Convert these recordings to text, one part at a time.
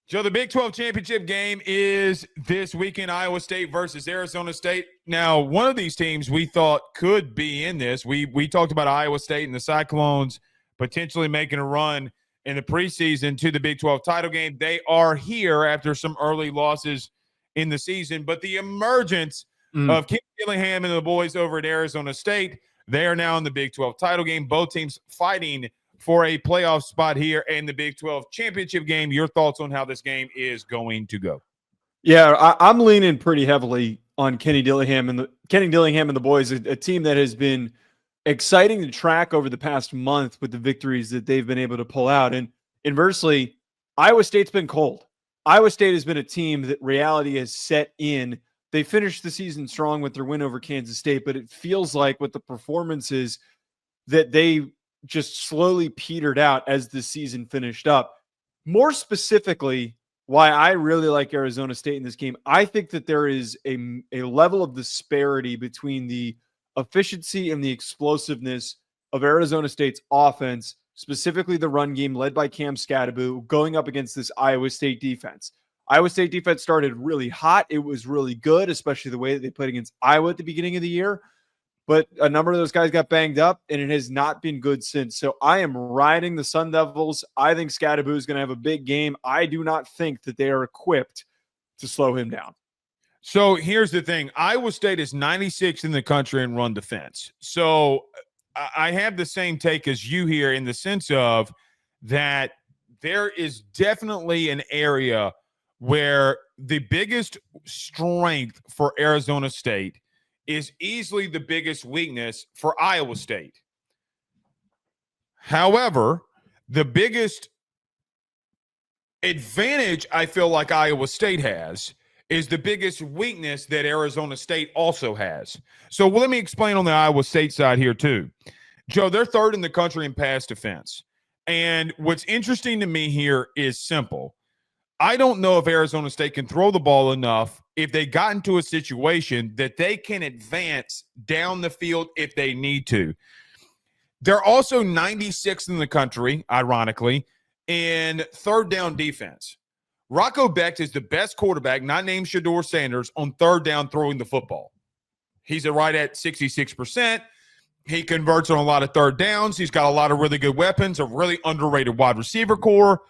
Joe, the Big 12 championship game is this weekend, Iowa State versus Arizona State. Now, one of these teams we thought could be in this. We talked about Iowa State and the Cyclones potentially making a run in the preseason to the Big 12 title game. They are here after some early losses in the season, but the emergence of Kim Dillingham and the boys over at Arizona State, they are now in the Big 12 title game. Both teams fighting for a playoff spot here in the Big 12 championship game. Your thoughts on how this game is going to go? Yeah, I'm leaning pretty heavily on Kenny Dillingham and the boys, a team that has been exciting to track over the past month with the victories that they've been able to pull out. And inversely, Iowa State's been cold. Iowa State has been a team that reality has set in. They finished the season strong with their win over Kansas State, but it feels like with the performances that they just slowly petered out as the season finished up. More specifically, why I really like Arizona State in this game, I think that there is a level of disparity between the efficiency and the explosiveness of Arizona State's offense, specifically the run game led by Cam Scadaboo, going up against this Iowa State defense. Iowa State defense started really hot. It was really good, especially the way that they played against Iowa at the beginning of the year. But a number of those guys got banged up, and it has not been good since. So I am riding the Sun Devils. I think Scadaboo is going to have a big game. I do not think that they are equipped to slow him down. So here's the thing. Iowa State is 96th in the country in run defense. So I have the same take as you here in the sense of that there is definitely an area where the biggest strength for Arizona State is easily the biggest weakness for Iowa State. However, the biggest advantage I feel like Iowa State has is the biggest weakness that Arizona State also has. So let me explain on the Iowa State side here too. Joe, they're third in the country in pass defense. And what's interesting to me here is simple. I don't know if Arizona State can throw the ball enough if they got into a situation that they can advance down the field if they need to. They're also 96th in the country, ironically, in third down defense. Rocco Becht is the best quarterback, not named Shedeur Sanders, on third down throwing the football. He's right at 66%. He converts on a lot of third downs. He's got a lot of really good weapons, a really underrated wide receiver core.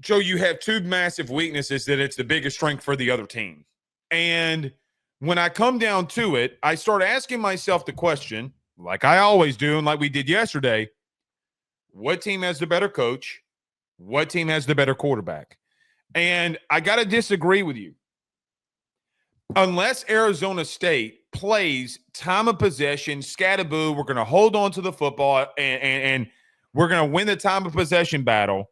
Joe, you have two massive weaknesses that it's the biggest strength for the other team. And when I come down to it, I start asking myself the question, like I always do and like we did yesterday, what team has the better coach? What team has the better quarterback? And I got to disagree with you. Unless Arizona State plays time of possession, Scadaboo, we're going to hold on to the football and we're going to win the time of possession battle.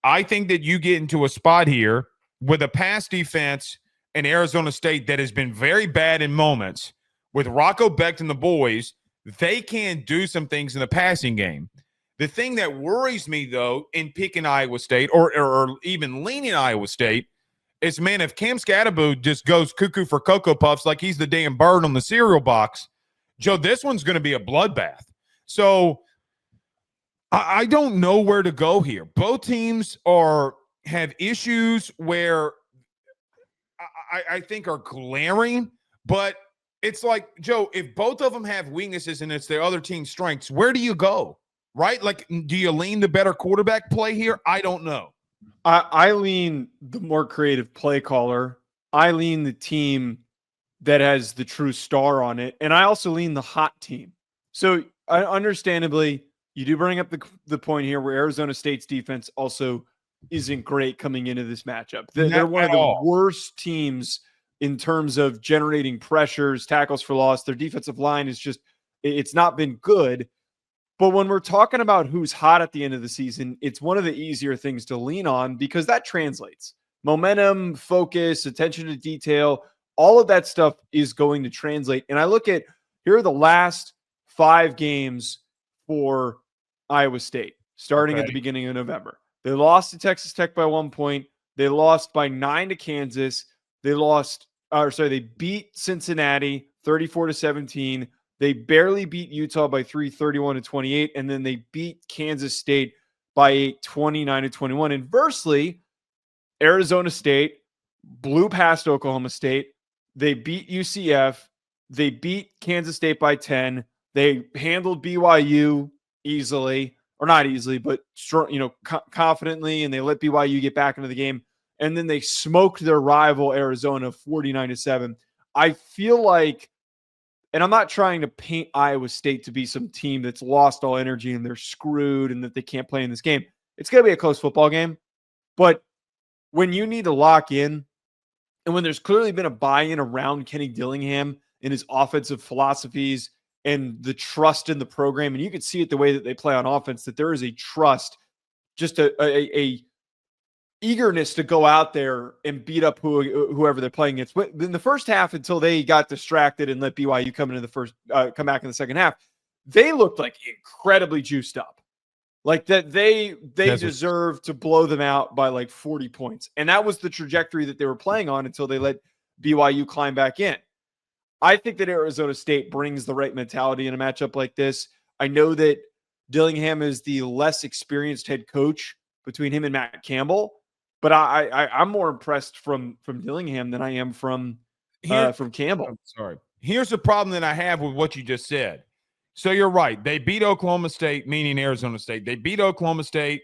I think that you get into a spot here with a pass defense in Arizona State that has been very bad in moments. With Rocco Becht and the boys, they can do some things in the passing game. The thing that worries me, though, in picking Iowa State or even leaning Iowa State is, man, if Cam Scadaboo just goes cuckoo for Cocoa Puffs like he's the damn bird on the cereal box, Joe, this one's going to be a bloodbath. So I don't know where to go here. Both teams have issues where I think are glaring, but it's like, Joe, if both of them have weaknesses and it's the other team's strengths, where do you go, right? Like, do you lean the better quarterback play here? I don't know. I lean the more creative play caller. I lean the team that has the true star on it, and I also lean the hot team. So understandably, you do bring up the point here where Arizona State's defense also isn't great coming into this matchup. They're one of the worst teams in terms of generating pressures, tackles for loss. Their defensive line is just, it's not been good. But when we're talking about who's hot at the end of the season, it's one of the easier things to lean on because that translates. Momentum, focus, attention to detail, all of that stuff is going to translate. And I look at, here are the last 5 games for Iowa State, starting at the beginning of November. They lost to Texas Tech by 1 point. They lost by 9 to Kansas. They beat Cincinnati 34-17. They barely beat Utah by 31-28. And then they beat Kansas State by 8, 29-21. Inversely, Arizona State blew past Oklahoma State. They beat UCF. They beat Kansas State by 10. They handled BYU easily, or not easily, but confidently, and they let BYU get back into the game. And then they smoked their rival Arizona 49-7. I feel like, and I'm not trying to paint Iowa State to be some team that's lost all energy and they're screwed and that they can't play in this game. It's going to be a close football game. But when you need to lock in, and when there's clearly been a buy-in around Kenny Dillingham and his offensive philosophies and the trust in the program, and you can see it the way that they play on offense, that there is a trust, just a eagerness to go out there and beat up whoever they're playing against. But in the first half, until they got distracted and let BYU come back in the second half, they looked like incredibly juiced up. Like that they deserve to blow them out by like 40 points. And that was the trajectory that they were playing on until they let BYU climb back in. I think that Arizona State brings the right mentality in a matchup like this. I know that Dillingham is the less experienced head coach between him and Matt Campbell, but I'm more impressed from Dillingham than I am from Campbell. I'm sorry. Here's the problem that I have with what you just said. So you're right. They beat Oklahoma State, meaning Arizona State. They beat Oklahoma State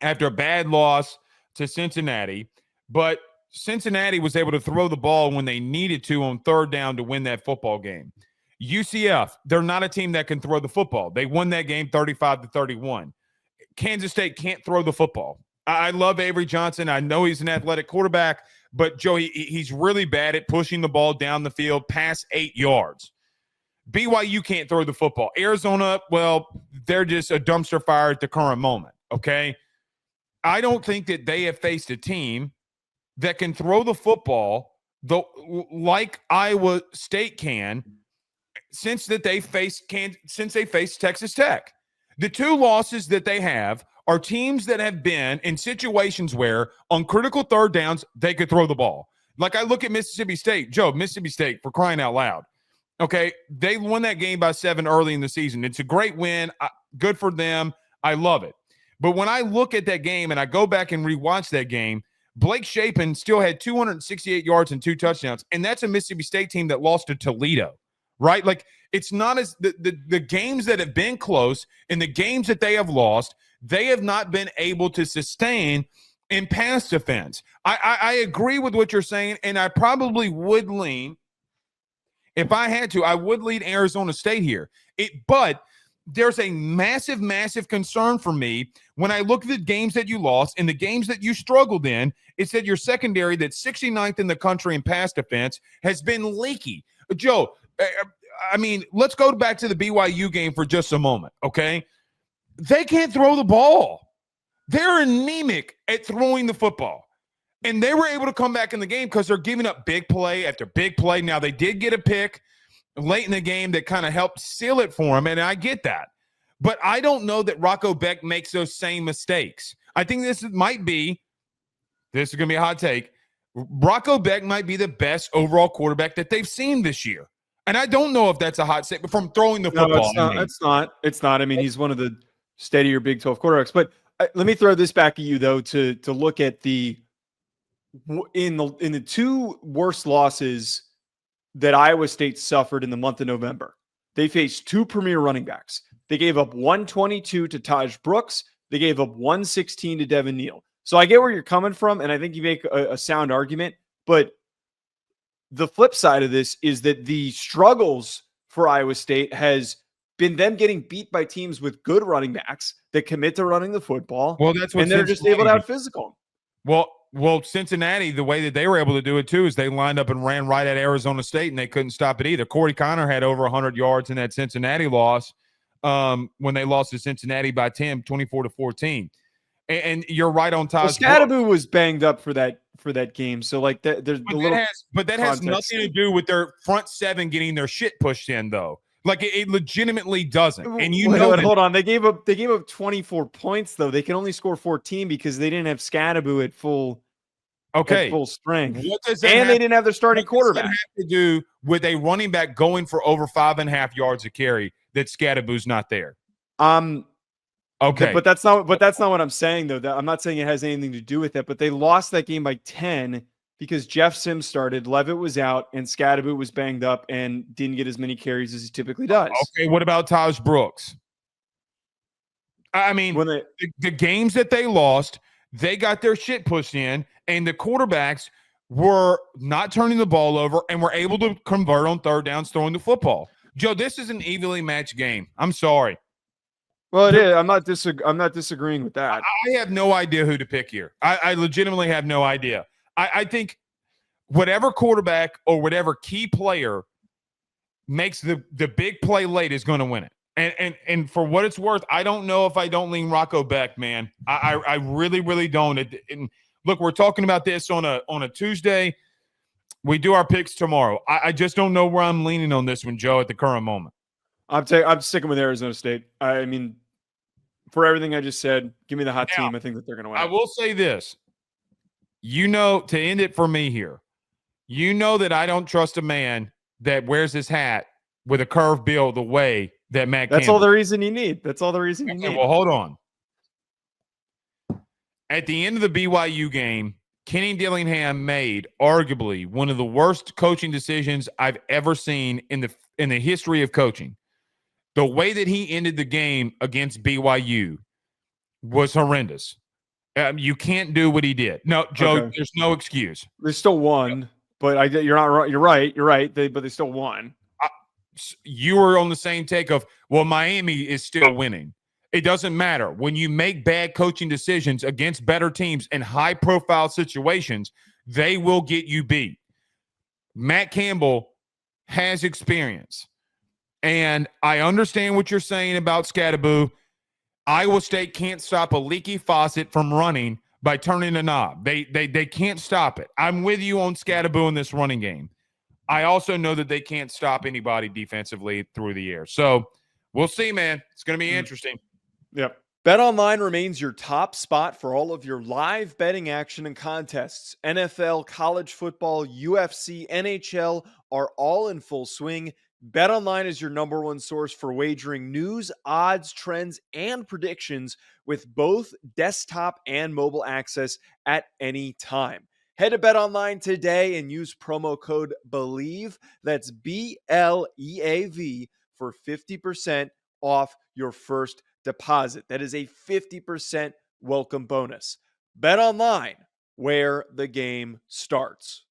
after a bad loss to Cincinnati, but Cincinnati was able to throw the ball when they needed to on third down to win that football game. UCF, they're not a team that can throw the football. They won that game 35-31. Kansas State can't throw the football. I love Avery Johnson. I know he's an athletic quarterback, but Joe, he's really bad at pushing the ball down the field past 8 yards. BYU can't throw the football. Arizona, well, they're just a dumpster fire at the current moment, okay? I don't think that they have faced a team that can throw the football like Iowa State can since they faced Texas Tech. The two losses that they have are teams that have been in situations where on critical third downs they could throw the ball. Like I look at Mississippi State. Joe, Mississippi State, for crying out loud. Okay, they won that game by 7 early in the season. It's a great win. Good for them. I love it. But when I look at that game and I go back and rewatch that game, Blake Shapen still had 268 yards and 2 touchdowns, and that's a Mississippi State team that lost to Toledo, right? Like, it's not as the games that have been close and the games that they have lost, they have not been able to sustain in pass defense. I agree with what you're saying, and I probably would lean, if I had to, I would lead Arizona State here. But there's a massive, massive concern for me when I look at the games that you lost and the games that you struggled in. It's that your secondary, that's 69th in the country in pass defense, has been leaky. Joe, I mean, let's go back to the BYU game for just a moment, okay? They can't throw the ball. They're anemic at throwing the football. And they were able to come back in the game because they're giving up big play after big play. Now, they did get a pick late in the game that kind of helped seal it for them, and I get that. But I don't know that Rocco Beck makes those same mistakes. I think this is going to be a hot take. Rocco Beck might be the best overall quarterback that they've seen this year. And I don't know if that's a hot take, but from throwing the football. No, it's not. I mean, he's one of the steadier Big 12 quarterbacks. But let me throw this back at you, though, to look at in the 2 worst losses that Iowa State suffered in the month of November. They faced 2 premier running backs. They gave up 122 to Taj Brooks. They gave up 116 to Devin Neal. So I get where you're coming from, and I think you make a sound argument. But the flip side of this is that the struggles for Iowa State has been them getting beat by teams with good running backs that commit to running the football. Well, that's what and they're just able to out physical. Well, Cincinnati, the way that they were able to do it, too, is they lined up and ran right at Arizona State, and they couldn't stop it either. Corey Connor had over 100 yards in that Cincinnati loss when they lost to Cincinnati by 10, 24-14. And you're right on Taj. Well, Scadaboo was banged up for that game, so like that. But that has nothing to do with their front 7 getting their shit pushed in, though. Like it legitimately doesn't. And hold on, they gave up 24 points though. They can only score 14 because they didn't have Scadaboo at full strength. They didn't have their starting quarterback. What does that have to do with a running back going for over 5.5 yards a carry that Scadaboo's not there? Okay. But that's not what I'm saying though. That I'm not saying it has anything to do with that, but they lost that game by 10 because Jeff Sims started, Levitt was out, and Scadaboo was banged up and didn't get as many carries as he typically does. Okay, what about Taj Brooks? I mean, When they, the games that they lost, they got their shit pushed in, and the quarterbacks were not turning the ball over and were able to convert on third downs throwing the football. Joe, this is an evenly matched game. I'm sorry. well, it is. I'm not disagreeing with that. I have no idea who to pick here. I legitimately have no idea. I think whatever quarterback or whatever key player makes the big play late is going to win it. And for what it's worth, I don't know if I don't lean Rocco Beck, man. I really, really don't. And look, we're talking about this on a Tuesday. We do our picks tomorrow. I just don't know where I'm leaning on this one, Joe, at the current moment. I'm sticking with Arizona State. I mean, for everything I just said, give me the hot Now, team. I think that they're going to win. I will say this. To end it for me here, that I don't trust a man that wears his hat with a curved bill the way that Matt That's Campbell. all the reason you need. That's all the reason you need. Well, hold on. At the end of the BYU game, Kenny Dillingham made arguably one of the worst coaching decisions I've ever seen in the history of coaching. The way that he ended the game against BYU was horrendous. You can't do what he did. No, Joe, Okay. There's no excuse. They still won, but you're not right. You're right. You're right. But they still won. You were on the same take of, well, Miami is still winning. It doesn't matter. When you make bad coaching decisions against better teams in high-profile situations, they will get you beat. Matt Campbell has experience. And I understand what you're saying about Scadaboo. Iowa State can't stop a leaky faucet from running by turning a knob. They can't stop it. I'm with you on Scadaboo in this running game. I also know that they can't stop anybody defensively through the air. So we'll see, man. It's going to be interesting. Yep. BetOnline remains your top spot for all of your live betting action and contests. NFL, college football, UFC, NHL are all in full swing. BetOnline is your number one source for wagering news, odds, trends, and predictions with both desktop and mobile access at any time. Head to BetOnline today and use promo code BELIEVE, that's BLEAV, for 50% off your first deposit. That is a 50% welcome bonus. BetOnline, where the game starts.